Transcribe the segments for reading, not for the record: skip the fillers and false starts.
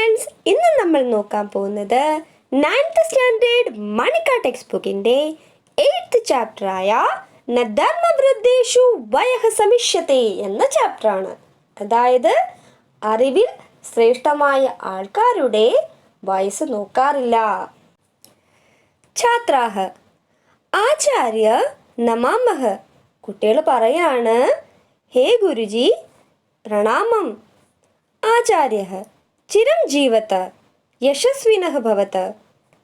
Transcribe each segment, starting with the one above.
Friends, ഇന്ന് നമ്മൾ നോക്കാൻ പോകുന്നത് 9th സ്റ്റാൻഡേർഡ് മണിക്ക ടെക്സ്റ്റ് ബുക്കിൻ്റെ 8th ചാപ്റ്ററായ ന ധർമ്മവൃദ്ധേഷു വയഃ സമിഷ്യത്തെ എന്ന ചാപ്റ്ററാണ്. അതായത് അറിവിൽ ശ്രേഷ്ഠമായ ആൾക്കാരുടെ വയസ്സ് നോക്കാറില്ല. ഛാത്രാഹ ആചാര്യ നമാമഹ, കുട്ടികൾ പറയാണ്, ഹേ ഗുരുജി പ്രണാമം. ആചാര്യ ചിരഞ്ജീവത യശസ്വിനഃ ഭവത,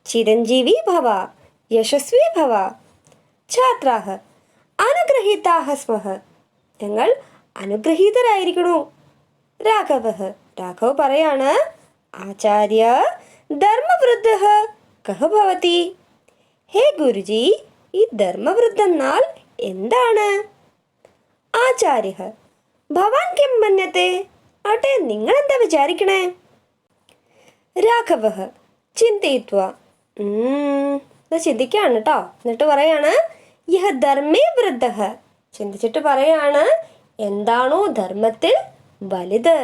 ചിരഞ്ജീവി ഭവ യശസ്വി ഭവ. ഛാത്രാഹ അനുഗ്രഹീതാഹ സ്മഃ, ഞങ്ങൾ അനുഗ്രഹീതരായിരിക്കണു. രാഘവഃ രാഘവ് പറയാണ്, ആചാര്യ ധർമ്മവൃദ്ധഃ കഃ ഭവതി. ഹേ ഗുരുജി, ഈ ധർമ്മവൃദ്ധ എന്നാൽ എന്താണ്? ആചാര്യ ഭവാൻ കിം മന്യത്തെ, ആട്ടെ നിങ്ങൾ എന്താ വിചാരിക്കണേ? രാഘവഃ ചിന്തയിത്വ, ചിന്തിക്കാണ് കേട്ടോ. എന്നിട്ട് പറയാണ്, യഹ ധർമ്മേ വൃദ്ധഃ, ചിന്തിച്ചിട്ട് പറയാണ്, എന്താണോ ധർമ്മത്തിൽ വലുത്.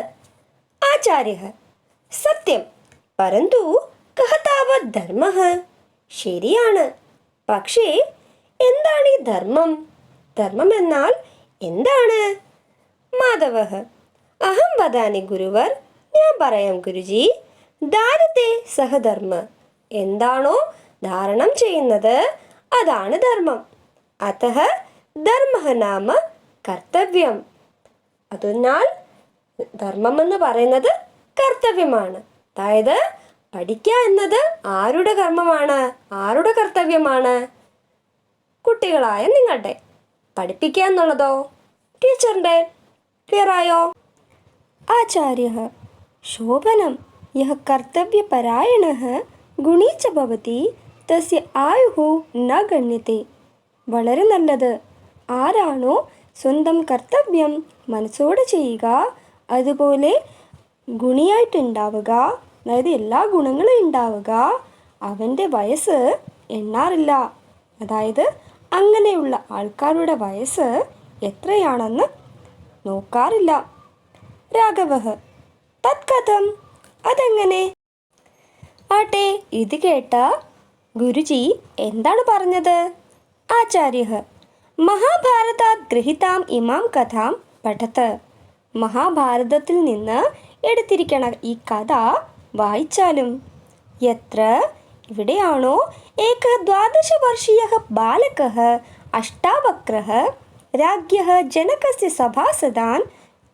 ആചാര്യ സത്യം പരന്തു കഹ താവത് ധർമ്മഃ, ശരിയാണ്, പക്ഷേ എന്താണ് ഈ ധർമ്മം? ധർമ്മം എന്നാൽ എന്താണ്? മാധവഃ അഹം വദാനി ഗുരുവർ, ഞാൻ പറയാം ഗുരുജി. ധാരത്തെ സഹധർമ്മ, എന്താണോ ധാരണം ചെയ്യുന്നത് അതാണ് ധർമ്മം. അതഃ ധർമ്മഃ നാമ കർത്തവ്യം, അതിനാൽ ധർമ്മം എന്ന് പറയുന്നത് കർത്തവ്യമാണ്. അതായത് പഠിക്കുക എന്നത് ആരുടെ കർമ്മമാണ്, ആരുടെ കർത്തവ്യമാണ്? കുട്ടികളായ നിങ്ങളുടെ. പഠിപ്പിക്കുക എന്നുള്ളതോ ടീച്ചറിൻ്റെ. ക്ലിയർ ആയോ? ആചാര്യഃ ശോഭനം യഹ കർത്തവ്യപരായണഃ ഗുണീ ച ഭവതി തസ്യ ആയുഃ ന ഗണ്യത്തെ. വളരെ നല്ലത്. ആരാണോ സ്വന്തം കർത്തവ്യം മനസ്സോടെ ചെയ്യുക, അതുപോലെ ഗുണിയായിട്ടുണ്ടാവുക, അതായത് എല്ലാ ഗുണങ്ങളും ഉണ്ടാവുക, അവൻ്റെ വയസ്സ് എണ്ണാറില്ല. അതായത് അങ്ങനെയുള്ള ആൾക്കാരുടെ വയസ്സ് എത്രയാണെന്ന് നോക്കാറില്ല. രാഘവഃ തത് കഥം, അതെങ്ങനെ? ആട്ടെ ഇത് കേട്ട ഗുരുജി എന്താണ് പറഞ്ഞത്? ആചാര്യഃ മഹാഭാരതാത് ഗൃഹീതാം ഇമാം കഥാം പഠത്, മഹാഭാരതത്തിൽ നിന്ന് എടുത്തിരിക്കണ ഈ കഥ വായിച്ചാലും. യത്ര ഇവിടെയാണോ ഏകഃ 12 വർഷീയഃ ബാലകഃ അഷ്ടാവക്രഃ രാജ്ഞഃ ജനകസ്യ സഭാസദാൻ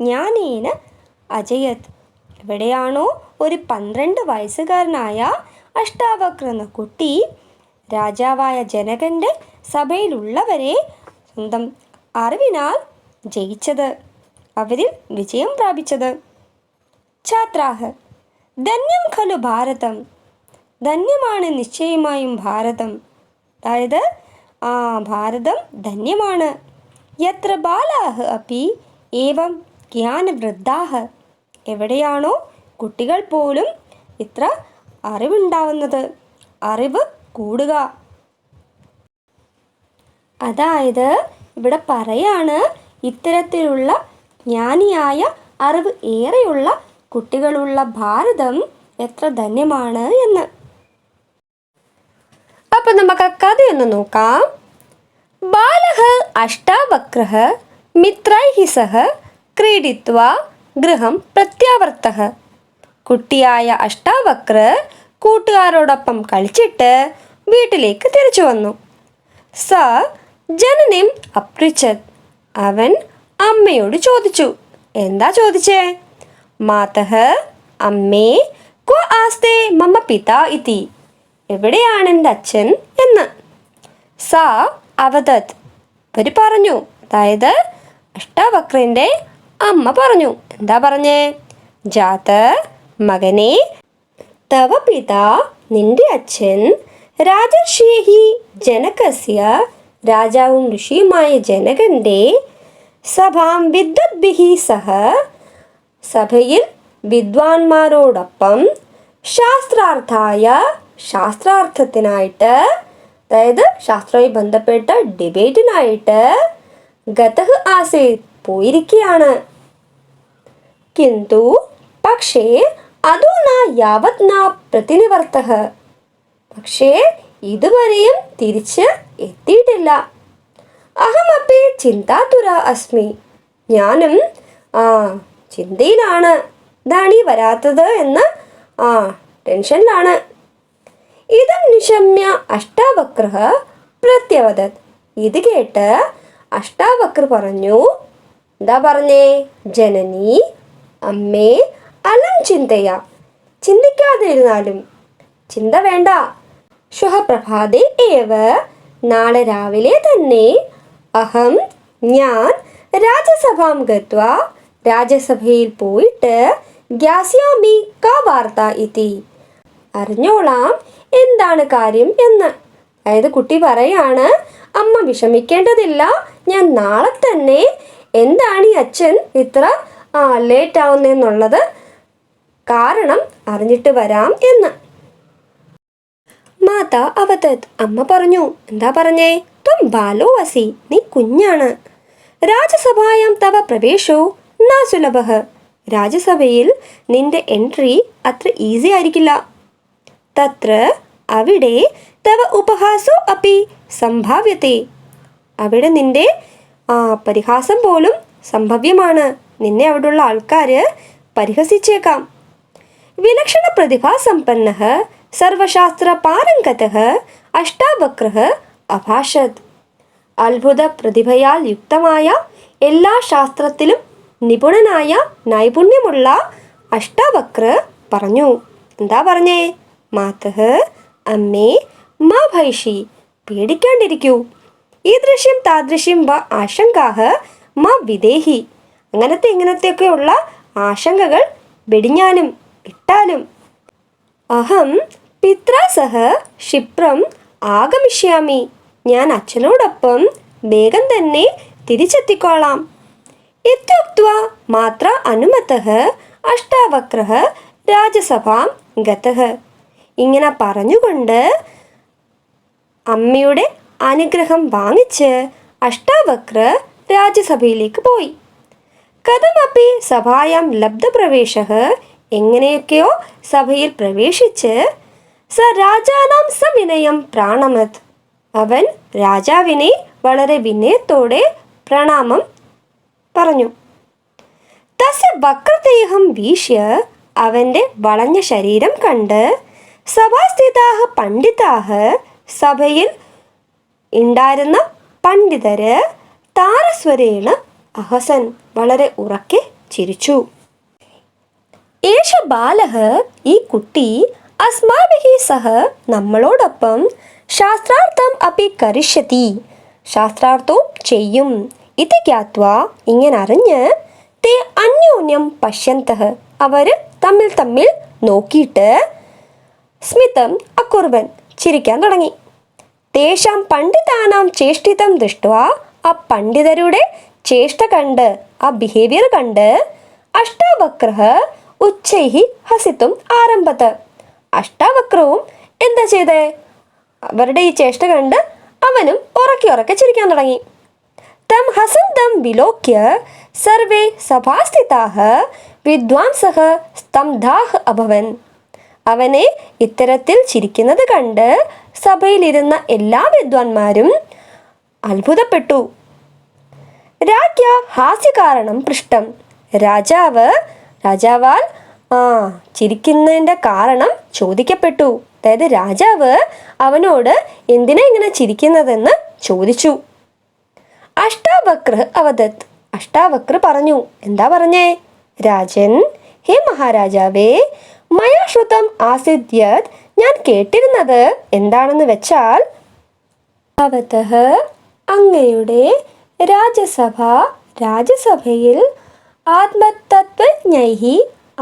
ജ്ഞാനേന അജയത്, എവിടെയാണോ ഒരു 12 വയസ്സുകാരനായ അഷ്ടാവക്ര എന്ന കുട്ടി രാജാവായ ജനകൻ്റെ സഭയിലുള്ളവരെ സ്വന്തം അറിവിനാൽ ജയിച്ചത്, അവരിൽ വിജയം പ്രാപിച്ചത്. ഛാത്രാഹ ധന്യം ഖലു ഭാരതം, ധന്യമാണ് നിശ്ചയമായും ഭാരതം, അതായത് ഭാരതം ധന്യമാണ്. യത്ര ബാലാഹ അപി ഏവം ജ്ഞാനവൃദ്ധാഹ, എവിടെയാണോ കുട്ടികൾ പോലും ഇത്ര അറിവുണ്ടാവുന്നത്, അറിവ് കൂടുക. അതായത് ഇവിടെ പറയാണ്, ഇത്തരത്തിലുള്ള ജ്ഞാനിയായ അറിവ് ഏറെയുള്ള കുട്ടികളുള്ള ഭാരതം എത്ര ധന്യമാണ് എന്ന്. അപ്പം നമുക്ക് ആ കഥയൊന്ന് നോക്കാം. ബാലഃ അഷ്ടാവക്രഃ മിത്രൈഃ സഹ ക്രീഡിത്വാ ഗൃഹം പ്രത്യാവർത്തഃ, കുട്ടിയായ അഷ്ടാവക്ര കൂട്ടുകാരോടൊപ്പം കളിച്ചിട്ട് വീട്ടിലേക്ക് തിരിച്ചു വന്നു. സ ജനനിം അപൃച്ഛത്, അവൻ അമ്മയോട് ചോദിച്ചു. എന്താ ചോദിച്ചേ? മാതഃ അമ്മേ ക്വ ആസ്തേ മമ പിതാ ഇതി, എവിടെയാണ് എൻ്റെ അച്ഛൻ എന്ന്. സ അവദത്, അവർ പറഞ്ഞു, അതായത് അഷ്ടാവക്രൻ്റെ അമ്മ പറഞ്ഞു. എന്താ പറഞ്ഞേ? ജാത മകനെ, തവ പിതാ നിന്റെ അച്ഛൻ രാജർഷേഹി ജനകസ്യ, രാജാവും ഋഷിയുമായ ജനകൻ്റെ സഭാം വിദ്വദ്ഭിഃ സഹ, സഭയിൽ വിദ്വാൻമാരോടൊപ്പം ശാസ്ത്രാർത്ഥായ, ശാസ്ത്രാർത്ഥത്തിനായിട്ട്, അതായത് ശാസ്ത്രവുമായി ബന്ധപ്പെട്ട ഡിബേറ്റിനായിട്ട് ഗതഃ ആസീത്, പോയിരിക്കുകയാണ്. കിന്തു പക്ഷേ അധുനാ യാവത് ന പ്രതിനിവർത്തഃ. പക്ഷേ ഇതുവരെയും തിരിച്ച് എത്തിയിട്ടില്ല. അഹമപ്പി ചിന്താതുര അസ്മി. ഞാനും ചിന്തയിലാണ്. ഇതാണ് ഈ വരാത്തത് എന്ന് ടെൻഷനിലാണ്. ഇതം നിശമ്യ അഷ്ടാവക്രഃ പ്രത്യവദത്. ഇത് കേട്ട് അഷ്ടാവക്ര പറഞ്ഞു, എന്താ പറഞ്ഞേ? ജനനി, അമ്മേ, അലം ചിന്തയ. ചിന്തിക്കാതിരുന്നാലും, ചിന്ത വേണ്ട. ശ്വഃ പ്രഭാതേ ഏവ. നാളെ രാവിലെ തന്നെ അഹം, ഞാൻ രാജസഭാം ഗത്വാ. രാജസഭയിൽ പോയിട്ട് ഗ്യാസ്യാമി കാ വാർത്ത ഇതി. അറിഞ്ഞോളാം എന്താണ് കാര്യം എന്ന്. അതായത് കുട്ടി പറയാണ്, അമ്മ വിഷമിക്കേണ്ടതില്ല, ഞാൻ നാളെ തന്നെ എന്താണ് ഈ അച്ഛൻ ഇത്ര ലേറ്റ് ആവുന്നെന്നുള്ളത് കാരണം അറിഞ്ഞിട്ട് വരാം എന്ന്. മാതാ അവതത്. അമ്മ പറഞ്ഞു, എന്താ പറഞ്ഞേ? ത്വം ബാലോ അസി. നീ കുഞ്ഞാണ്. രാജസഭായാം തവ പ്രവേശോ ന സുലഭഃ. രാജസഭയിൽ നിന്റെ എൻട്രി അത്ര ഈസി ആയിരിക്കില്ല. തത്ര അവിടെ തവ ഉപഹാസോ അപ്പി സംഭാവ്യത്തെ. അവിടെ നിന്റെ പരിഹാസം പോലും സംഭവ്യമാണ്. നിന്നെ അവിടെയുള്ള ആൾക്കാർ പരിഹസിച്ചേക്കാം. വിലക്ഷണ പ്രതിഭാസമ്പന്നഃ സർവശാസ്ത്ര പാരംഗതഃ അഷ്ടാവക്രഃ അഭാഷത്. അത്ഭുത പ്രതിഭയാൽ യുക്തമായ എല്ലാ ശാസ്ത്രത്തിലും നിപുണനായ നൈപുണ്യമുള്ള അഷ്ടാവക്ര പറഞ്ഞു. എന്താ പറഞ്ഞേ? മാതഃ, അമ്മേ, മാ ഭൈഷി. പേടിക്കാണ്ടിരിക്കൂ. ഈദൃശ്യം താദൃശ്യം വ ആശങ്കാഃ മാ വിദേഹി. ഇങ്ങനത്തെയൊക്കെയുള്ള ആശങ്കകൾ വെടിഞ്ഞാലും വിട്ടാലും. അഹം പിത്രാ സഹ ക്ഷിപ്രം ആഗമിഷ്യാമി. ഞാൻ അച്ഛനോടൊപ്പം വേഗം തന്നെ തിരിച്ചെത്തിക്കോളാം. ഇത്യുക്ത്വാ മാത്ര അനുമതഃ അഷ്ടാവക്രഃ രാജസഭാം ഗതഃ. ഇങ്ങനെ പറഞ്ഞുകൊണ്ട് അമ്മയുടെ അനുഗ്രഹം വാങ്ങിച്ച് അഷ്ടാവക്ര രാജസഭയിലേക്ക് പോയി. കഥമപ്പി സഭായാം ലബ്ധപ്രവേശഃ. എങ്ങനെയൊക്കെയോ സഭയിൽ പ്രവേശിച്ച് സ രാജാനാം സവിനയം പ്രാണമത്. അവൻ രാജാവിനെ വളരെ വിനയത്തോടെ പ്രണാമം പറഞ്ഞു. തസ്യ വക്രദേഹം വീക്ഷ്യ. അവൻ്റെ വളഞ്ഞ ശരീരം കണ്ട് സഭാസ്ഥിതാഃ പണ്ഡിതാഃ. സഭയിൽ ഉണ്ടായിരുന്ന പണ്ഡിതര് താരസ്വരേണ അഹസൻ. വളരെ ഉറക്കെ ചിരിച്ചു. ഏഷ ബാലഃ. ഈ കുട്ടി അസ്മാഭിഃ സഹ. നമ്മളോടൊപ്പം ശാസ്ത്രാർത്ഥം അപി കരിഷ്യതി. ശാസ്ത്രാർത്ഥവും ചെയ്യും. ഇത് ജ്ഞാത്വാ. ഇങ്ങനെ അറിഞ്ഞ് തേ അന്യോന്യം പശ്യന്തഃ. അവര് തമ്മിൽ നോക്കിയിട്ട് സ്മിതം അകുർവൻ. ചിരിക്കാൻ തുടങ്ങി. തേഷാം പണ്ഡിതാനാം ചേഷ്ടിതം ദൃഷ്ട്വാ. ആ പണ്ഡിതരുടെ ചേഷ്ട കണ്ട്, ആ ബിഹേവിയർ കണ്ട് അഷ്ടാവക്രഃ ഉച്ചൈഹി ഹസിത്തും ആരംഭത. അഷ്ടാവക്രവും എന്താ ചെയ്തേ? അവരുടെ ഈ ചേഷ്ട കണ്ട് അവനും ഉറക്കെ ചിരിക്കാൻ തുടങ്ങി. തം ഹസന്തം വിലോക്യ സർവേ സഭാസ്ഥിതാഃ വിദ്വാംസഃ സ്തംധാഃ അഭവൻ. അവനെ ഇത്തരത്തിൽ ചിരിക്കുന്നത് കണ്ട് സഭയിലിരുന്ന എല്ലാ വിദ്വാൻമാരും അത്ഭുതപ്പെട്ടു. രാജ്ഞ ഹാസ്യകാരണം പൃഷ്ടം. രാജാവാൽ ചിരിക്കുന്നതിൻ്റെ കാരണം ചോദിക്കപ്പെട്ടു. അതായത് രാജാവ് അവനോട് എന്തിനാ ഇങ്ങനെ ചിരിക്കുന്നതെന്ന് ചോദിച്ചു. അഷ്ടാവക്ര അവദത്. അഷ്ടാവക്ര പറഞ്ഞു. എന്താ പറഞ്ഞേ? രാജൻ, ഹേ മഹാരാജാവേ, മയാ ശ്രുതം ആസിദ്യത്. ഞാൻ കേട്ടിരുന്നത് എന്താണെന്ന് വെച്ചാൽ ഭവതഃ അങ്ങയുടെ രാജസഭയിൽ ആത്മതത്വജ്ഞൈഃ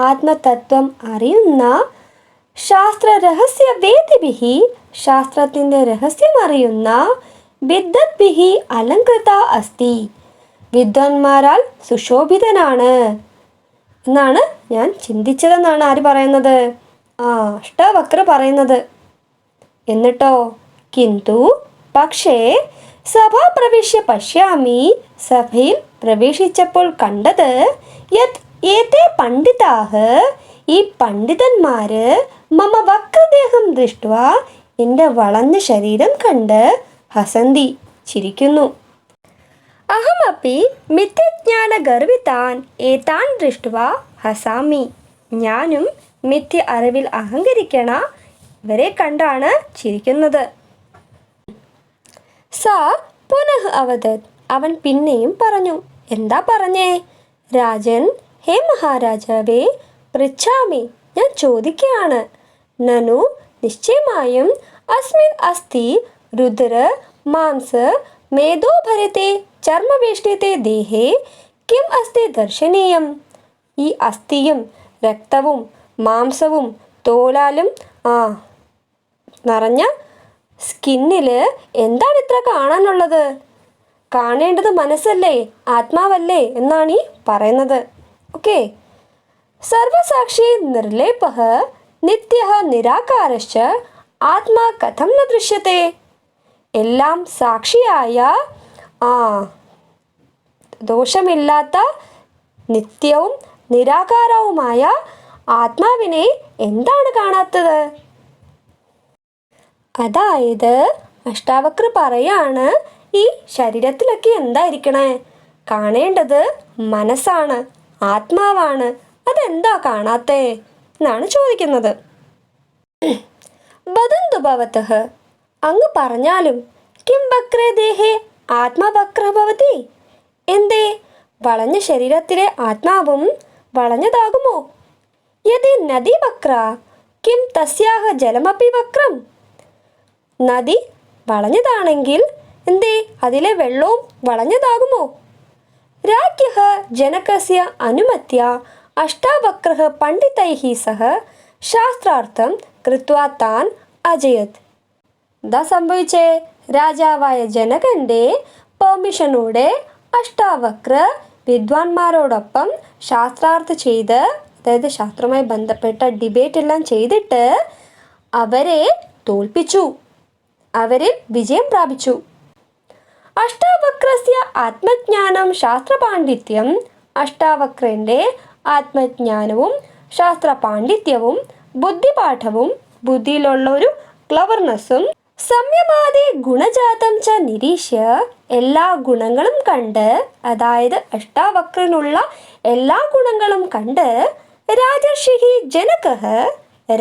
ആത്മതത്വം അറിയുന്ന ശാസ്ത്രരഹസ്യവേദിഭിഃ ശാസ്ത്രത്തിൻ്റെ രഹസ്യം അറിയുന്ന വിദ്വദ്ഭിഃ അലങ്കൃത അസ്തി. വിദ്വാൻമാരാൽ സുശോഭിതനാണ് എന്നാണ് ഞാൻ ചിന്തിച്ചതെന്നാണ് ആര് പറയുന്നത്? അഷ്ടാവക്ര പറയുന്നത്. എന്നിട്ടോ കിന്തു പക്ഷേ സഭാ പ്രവേശ്യ പശ്യാമി. സഭയിൽ പ്രവേശിച്ചപ്പോൾ കണ്ടത് യത് ഏതേ പണ്ഡിതാഃ ഈ പണ്ഡിതന്മാര് മമ വക്രദേഹം ദൃഷ്ട്വ എൻ്റെ വളഞ്ഞ ശരീരം കണ്ട് ഹസന്തി ചിരിക്കുന്നു. അഹമപി മിഥ്യജ്ഞാന ഗർവിതാൻ ഏതാൻ ദൃഷ്ട്വ ഹസാമി. ഞാനും മിഥ്യ അറിവിൽ അഹങ്കരിക്കണ ഇവരെ കണ്ടാണ് ചിരിക്കുന്നത്. സ പുനഃ അവദത്. അവൻ പിന്നെയും പറഞ്ഞു. എന്താ പറഞ്ഞേ? രാജൻ, ഹേ മഹാരാജാവേ, പൃച്ഛാമി, ഞാൻ ചോദിക്കുകയാണ്. നനു, നിശ്ചയമായും, അസ്മിൻ അസ്ഥി രുദ്ര മാംസ മേധോഭരിതേ ചർമ്മവേഷ്ടിതേ ദേഹേ കിം അസ്തി ദർശനീയം. ഈ അസ്ഥിയും രക്തവും മാംസവും തോലാലും നിറഞ്ഞ സ്കിന്നിൽ എന്താണ് ഇത്ര കാണാനുള്ളത്? കാണേണ്ടത് മനസ്സല്ലേ, ആത്മാവല്ലേ എന്നാണ് ഈ പറയുന്നത്. ഓക്കെ. സർവസാക്ഷി നിർലേപഃ നിത്യഃ നിരാകാരശ്ച ആത്മാ കഥം ന ദൃശ്യത്തെ. എല്ലാം സാക്ഷിയായ ദോഷമില്ലാത്ത നിത്യവും നിരാകാരവുമായ ആത്മാവിനെ എന്താണ് കാണാത്തത്? അതായത് അഷ്ടാവക്ര പറയാണ്, ഈ ശരീരത്തിലൊക്കെ എന്തായിരിക്കണേ? കാണേണ്ടത് മനസ്സാണ്, ആത്മാവാണ്. അതെന്താ കാണാത്തേ എന്നാണ് ചോദിക്കുന്നത്. വദന്തു ഭവതഃ, അങ്ങ് പറഞ്ഞാലും. കിം വക്രേ ദേഹേ ആത്മവക്ര ഭവതി. എന്തേ വളഞ്ഞ ശരീരത്തിലെ ആത്മാവും വളഞ്ഞതാകുമോ? യദി നദി വക്ര കിം തസ്യാഹ ജലമപി വക്രം. നദി വളഞ്ഞതാണെങ്കിൽ എന്തേ അതിലെ വെള്ളവും വളഞ്ഞതാകുമോ? രാജ്ഞഃ ജനകസ്യ അനുമത്യ അഷ്ടാവക്രഃ പണ്ഡിതൈഃ സഹ ശാസ്ത്രാർത്ഥം കൃത്വാ താൻ അജയത്. എന്താ സംഭവിച്ചേ? രാജാവായ ജനകന്റെ പെർമിഷനോടെ അഷ്ടാവക്ര വിദ്വാൻമാരോടൊപ്പം ശാസ്ത്രാർത്ഥം ചെയ്ത്, അതായത് ശാസ്ത്രവുമായി ബന്ധപ്പെട്ട ഡിബേറ്റ് എല്ലാം ചെയ്തിട്ട് അവരെ തോൽപ്പിച്ചു, അവരിൽ വിജയം പ്രാപിച്ചു. അഷ്ടാവക്രസ്യ ആത്മജ്ഞാനം ശാസ്ത്രപാണ്ഡിത്യം. അഷ്ടാവക്രന്റെ ആത്മജ്ഞാനവും ശാസ്ത്രപാണ്ഡിത്യവും ബുദ്ധിപാഠവും, ബുദ്ധിയിലുള്ള ഒരു ക്ലവർനെസ്സും, സംയമാദി ഗുണജാതം ച നിരീക്ഷ്യ, എല്ലാ ഗുണങ്ങളും കണ്ട്, അതായത് അഷ്ടാവക്രനുള്ള എല്ലാ ഗുണങ്ങളും കണ്ട്, രാജർഷി ജനകഃ,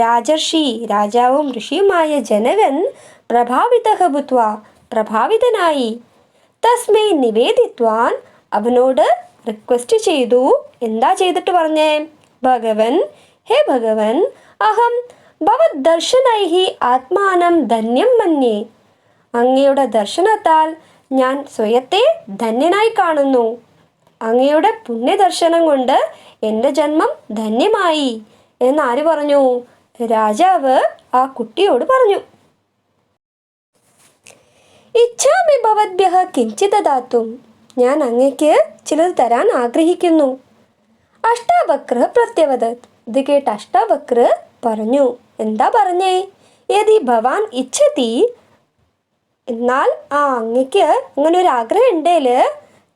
രാജർഷി രാജാവും ഋഷിയുമായ ജനകൻ പ്രഭാവിതഃ ഭൂത്വാ, പ്രഭാവിതനായി, തസ്മൈ നിവേദിത്വാൻ, അവനോട് റിക്വസ്റ്റ് ചെയ്തു. എന്താ ചെയ്തിട്ട് പറഞ്ഞേ? ഭഗവൻ, ഹേ ഭഗവൻ, അഹം ഭവത് ദർശനൈഹി ആത്മാനം ധന്യം മന്യേ. അങ്ങയുടെ ദർശനത്താൽ ഞാൻ സ്വയത്തെ ധന്യനായി കാണുന്നു. അങ്ങയുടെ പുണ്യദർശനം കൊണ്ട് എൻ്റെ ജന്മം ധന്യമായി എന്നാര് പറഞ്ഞു? രാജാവ് ആ കുട്ടിയോട് പറഞ്ഞു. ഇച്ഛാമി ഭവദ്ഭ്യഃ കിഞ്ചിത് ദാതും. ഞാൻ അങ്ങയ്ക്ക് ചിലത് തരാൻ ആഗ്രഹിക്കുന്നു. അഷ്ടാവക്ര പ്രത്യവദത്. ഇത് കേട്ട് അഷ്ടാവക്ര പറഞ്ഞു. എന്താ പറഞ്ഞേ? യദി ഭവാൻ ഇച്ഛതി, എന്നാൽ അങ്ങയ്ക്ക് അങ്ങനെ ഒരു ആഗ്രഹം ഉണ്ടേൽ,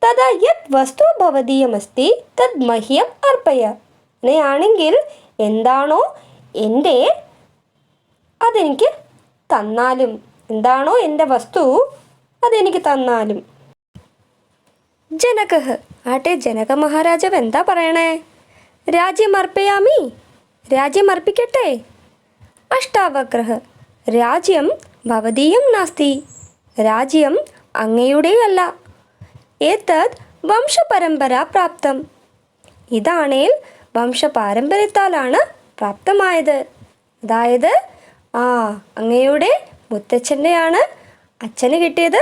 തഥാ യത് വസ്തു ഭവദീയമസ്തി തദ് മഹ്യം അർപ്പയ. അങ്ങനെയാണെങ്കിൽ എന്താണോ എൻ്റെ അതെനിക്ക് തന്നാലും, എന്താണോ എൻ്റെ വസ്തു അതെനിക്ക് തന്നാലും. ജനകഃ, ആട്ടെ ജനക മഹാരാജാവ് എന്താ പറയണേ? രാജ്യം അർപ്പയാമി, രാജ്യം അർപ്പിക്കട്ടെ. അഷ്ടാവക്രഃ, രാജ്യം ഭവദീയം നാസ്തി, രാജ്യം അങ്ങയുടെയല്ല. ഏതത് വംശപരമ്പര പ്രാപ്തം, ഇതാണേൽ വംശപാരമ്പര്യത്താലാണ് പ്രാപ്തമായത്. അതായത് അങ്ങയുടെ മുത്തച്ഛൻ്റെയാണ് അച്ഛന് കിട്ടിയത്,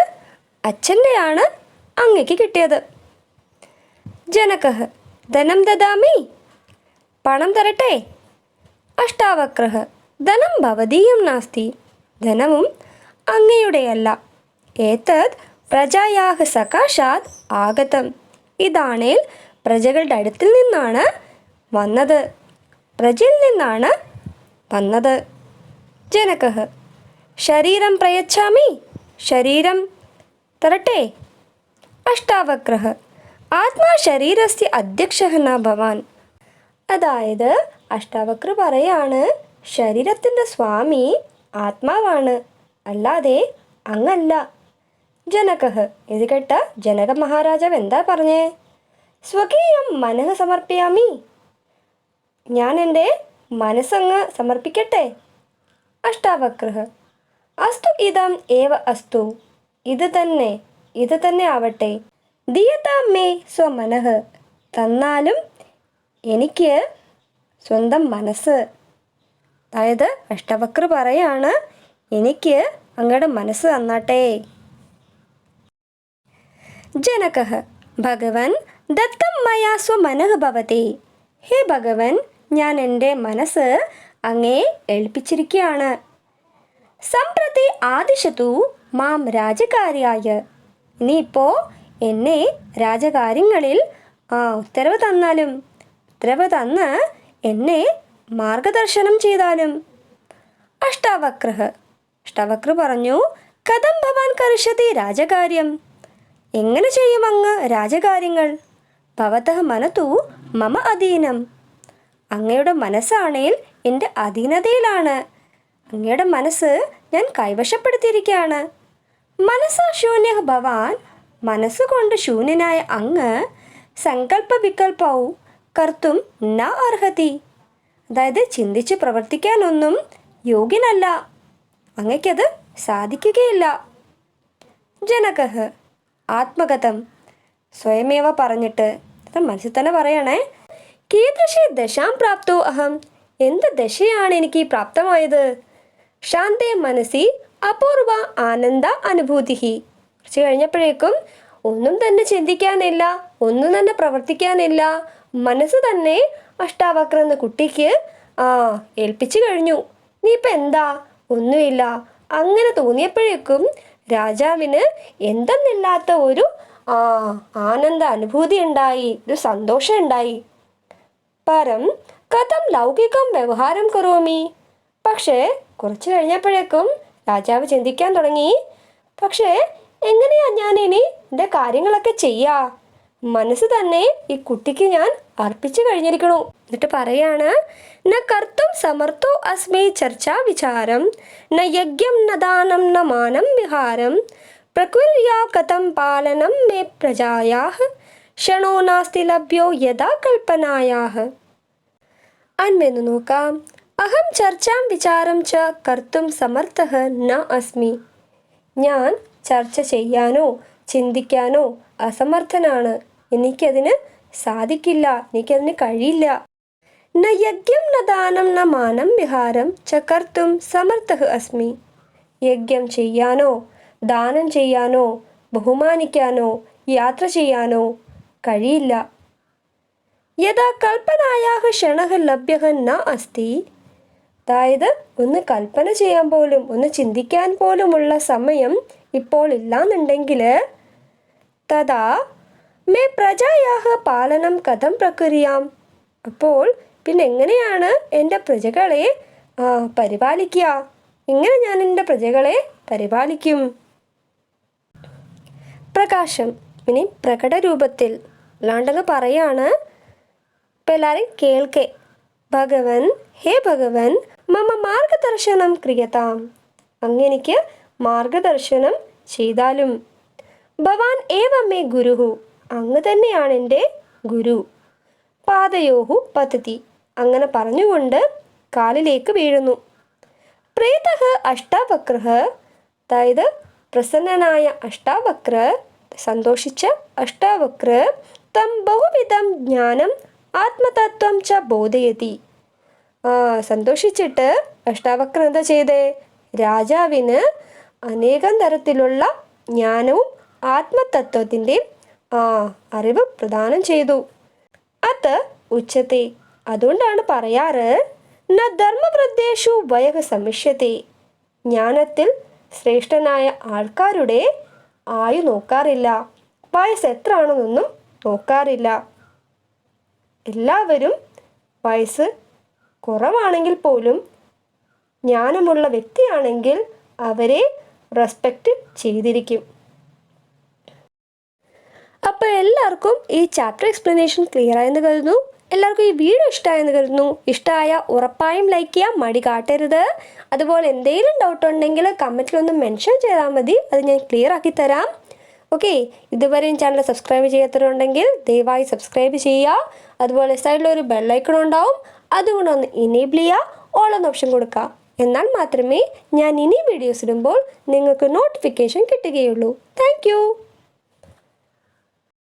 അച്ഛൻ്റെയാണ് അങ്ങയ്ക്ക് കിട്ടിയത്. ജനകഃ, ധനം ദദാമി, പണം തരട്ടെ. അഷ്ടാവക്രഃ, ധനം ഭവദീയം നാസ്തി, ധനവും അങ്ങയുടെയല്ല. ഏതത് പ്രജായാഹ സകാശാത് ആഗതം, ഇതാണേൽ പ്രജകളുടെ അടുത്തിൽ നിന്നാണ് വന്നത്, പ്രജയിൽ നിന്നാണ് വന്നത്. ജനകഃ, ശരീരം പ്രയച്ഛാമി, ശരീരം തരട്ടെ. അഷ്ടാവക്രഃ, ആത്മാ ശരീരസ്യ അധ്യക്ഷഃ ന ഭവാൻ. അതായത് അഷ്ടാവക്ര പറയാണ്, ശരീരത്തിൻ്റെ സ്വാമി ആത്മാവാണ്, അല്ലാതെ അങ്ങല്ല. ജനകഃ ഇത് കേട്ട ജനക മഹാരാജാവ് എന്താ പറഞ്ഞേ? സ്വകീയം മനഃ സമർപ്പയാമി, ഞാൻ എൻ്റെ മനസ്സങ്ങ് സമർപ്പിക്കട്ടെ. അഷ്ടാവക്രഃ അസ്തു ഇതം ഏവ അസ്തു, ഇത് തന്നെ ആവട്ടെ. ദിയതാം മേ സ്വമനഃ, തന്നാലും എനിക്ക് സ്വന്തം മനസ്സ്. അതായത് അഷ്ടവക്ര പറയാണ്, എനിക്ക് അങ്ങയുടെ മനസ്സ് തന്നാട്ടെ. ജനകഃ ഭഗവൻ ദത്തം മയാ സ്വമനഃ ഭവതി, ഹേ ഭഗവൻ, ഞാൻ എൻ്റെ മനസ്സ് അങ്ങേ ഏൽപ്പിച്ചിരിക്കുകയാണ്. സംപ്രതി ആദിശതു മാം രാജകാര്യായ, ഇനിയിപ്പോൾ എന്നെ രാജകാര്യങ്ങളിൽ ഉത്തരവ് തന്ന് എന്നെ മാർഗദർശനം ചെയ്താലും. അഷ്ടാവക്ര പറഞ്ഞു, കഥം ഭവാൻ കരിഷ്യതി രാജകാര്യം, എങ്ങനെ ചെയ്യും അങ്ങ് രാജകാര്യങ്ങൾ? ഭവതഃ മനതു മമ അധീനം, അങ്ങയുടെ മനസ്സാണേൽ എൻ്റെ അധീനതയിലാണ്. അങ്ങയുടെ മനസ്സ് ഞാൻ കൈവശപ്പെടുത്തിയിരിക്കുകയാണ്. മനസ്സാ ശൂന്യ ഭവാൻ, മനസ്സുകൊണ്ട് ശൂന്യനായ അങ്ങ് സങ്കല്പ വികൽപ്പവും കർത്തും ന അർഹതി, അതായത് ചിന്തിച്ച് പ്രവർത്തിക്കാനൊന്നും യോഗ്യനല്ല, അങ്ങയ്ക്കത് സാധിക്കുകയില്ല. ജനകഃ ആത്മകഥം, സ്വയമേവ പറഞ്ഞിട്ട് മനസ്സിൽ തന്നെ പറയണേ, കീദൃശി ദശാം പ്രാപ്തോ അഹം, എന്ത് ദശയാണ് എനിക്ക് പ്രാപ്തമായത്? ശാന്തേ മനസ്സി അപൂർവ ആനന്ദ അനുഭൂതി, കുറച്ച് കഴിഞ്ഞപ്പോഴേക്കും ഒന്നും തന്നെ ചിന്തിക്കാനില്ല, ഒന്നും തന്നെ പ്രവർത്തിക്കാനില്ല, മനസ്സ് തന്നെ അഷ്ടാവക്ര എന്ന കുട്ടിക്ക് ഏൽപ്പിച്ചു കഴിഞ്ഞു. ഇനിയിപ്പോൾ എന്താ, ഒന്നുമില്ല. അങ്ങനെ തോന്നിയപ്പോഴേക്കും രാജാവിന് എന്തെന്നില്ലാത്ത ഒരു ആനന്ദ അനുഭൂതി ഉണ്ടായി, ഒരു സന്തോഷം ഉണ്ടായി. പരം കഥം ലൗകികം വ്യവഹാരം കരോമി, പക്ഷേ കുറച്ച് കഴിഞ്ഞപ്പോഴേക്കും രാജാവ് ചിന്തിക്കാൻ തുടങ്ങി, പക്ഷേ എങ്ങനെയാ ഞാൻ ഇനി എൻ്റെ കാര്യങ്ങളൊക്കെ ചെയ്യാ? മനസ്സ് തന്നെ ഈ കുട്ടിക്ക് ഞാൻ അർപ്പിച്ചു കഴിഞ്ഞിരിക്കണു. എന്നിട്ട് പറയാണ്, ന കർത്തും സമർത്ഥോ അസ്മി ചർച്ചാ വിചാരം, ന യജ്ഞം ന ദാനം ന മാനം വിഹാരം, പ്രകുര്യാ കഥം പാലനം മേ പ്രജായാഃ, ക്ഷണോ നാസ്തി ലഭ്യോ യഥാ കൽപ്പനായാഃ. അൻവെന്ന് നോക്കാം. അഹം ചർച്ചാം വിചാരം ച കർത്തും സമർത്ഥഃ ന അസ്മി, ഞാൻ ചർച്ച ചെയ്യാനോ ചിന്തിക്കാനോ അസമർത്ഥനാണ്, എനിക്കതിന് സാധിക്കില്ല, എനിക്കതിന് കഴിയില്ല. ന യജ്ഞം ന ദാനം ന മാനം വിഹാരം ച കർത്തും സമർത്ഥഃ അസ്മി, യജ്ഞം ചെയ്യാനോ ദാനം ചെയ്യാനോ ബഹുമാനിക്കാനോ യാത്ര ചെയ്യാനോ കഴിയില്ല. യഥാ കൽപ്പനായാഃ ക്ഷണഃ ലഭ്യഃ ന അസ്തി, അതായത് ഒന്ന് കൽപ്പന ചെയ്യാൻ പോലും ഒന്ന് ചിന്തിക്കാൻ പോലുമുള്ള സമയം ഇപ്പോൾ ഇല്ലാന്നുണ്ടെങ്കിൽ തഥാ മേ പ്രജായാഃ പാലനം കഥം പ്രകുര്യാം, അപ്പോൾ പിന്നെ എങ്ങനെയാണ് എൻ്റെ പ്രജകളെ പരിപാലിക്കുക? എങ്ങനെ ഞാൻ എൻ്റെ പ്രജകളെ പരിപാലിക്കും? പ്രകാശം ഇനി പ്രകടരൂപത്തിൽ അല്ലാണ്ടങ്ങ് പറയാണ്. ഇപ്പം എല്ലാവരും കേൾക്കേ. ഭഗവൻ, ഹേ ഭഗവൻ, മമ മാർഗദർശനം ക്രിയതാം, അങ്ങെനിക്ക് മാർഗദർശനം ചെയ്താലും. ഭവാൻ ഏവ മേ ഗുരുഹു, അങ്ങ് തന്നെയാണ് എൻ്റെ ഗുരു. പാദയോഹു പതതി, അങ്ങനെ പറഞ്ഞുകൊണ്ട് കാലിലേക്ക് വീഴുന്നു. പ്രീതഃ അഷ്ടാവക്രഃ, അതായത് പ്രസന്നനായ അഷ്ടാവക്ര, സന്തോഷിച്ച അഷ്ടാവക്ര, തം ബഹുവിധം ജ്ഞാനം ആത്മതത്വം ച ബോധയതി, സന്തോഷിച്ചിട്ട് അഷ്ടാവക്ര എന്താ ചെയ്തേ? രാജാവിന് അനേകം തരത്തിലുള്ള ജ്ഞാനവും ആത്മതത്വത്തിൻ്റെ അറിവ് പ്രദാനം ചെയ്തു. അത് ഉച്ചത്തെ, അതുകൊണ്ടാണ് പറയാറ്, ന ധർമ്മവൃദ്ധേഷു വയഃ സമിഷ്യത്തെ, ജ്ഞാനത്തിൽ ശ്രേഷ്ഠനായ ആൾക്കാരുടെ ആയു നോക്കാറില്ല, വയസ്സ് എത്ര ആണെന്നൊന്നും നോക്കാറില്ല. എല്ലാവരും വയസ്സ് കുറവാണെങ്കിൽ പോലും ജ്ഞാനമുള്ള വ്യക്തിയാണെങ്കിൽ അവരെ റെസ്പെക്റ്റ് ചെയ്തിരിക്കും. അപ്പോൾ എല്ലാവർക്കും ഈ ചാപ്റ്റർ എക്സ്പ്ലനേഷൻ ക്ലിയർ ആയെന്ന് കരുതുന്നു. എല്ലാവർക്കും ഈ വീഡിയോ ഇഷ്ടമായെന്ന് കരുതുന്നു. ഇഷ്ടമായ ഉറപ്പായും ലൈക്ക് ചെയ്യുക, മടി കാട്ടരുത്. അതുപോലെ എന്തെങ്കിലും ഡൗട്ട് ഉണ്ടെങ്കിൽ കമൻറ്റിലൊന്ന് മെൻഷൻ ചെയ്താൽ മതി, അത് ഞാൻ ക്ലിയർ ആക്കി തരാം. ഓക്കെ, ഇതുവരെയും ചാനൽ സബ്സ്ക്രൈബ് ചെയ്യാത്തവരുണ്ടെങ്കിൽ ദയവായി സബ്സ്ക്രൈബ് ചെയ്യുക. അതുപോലെ സൈഡിലൊരു ബെല്ലൈക്കൺ ഉണ്ടാവും, അതും കൂടെ ഒന്ന് ഇനേബിൾ ചെയ്യുക, ഓൾ എന്ന ഓപ്ഷൻ കൊടുക്കുക. എന്നാൽ മാത്രമേ ഞാൻ ഇനി വീഡിയോസ് ഇടുമ്പോൾ നിങ്ങൾക്ക് നോട്ടിഫിക്കേഷൻ കിട്ടുകയുള്ളൂ. താങ്ക്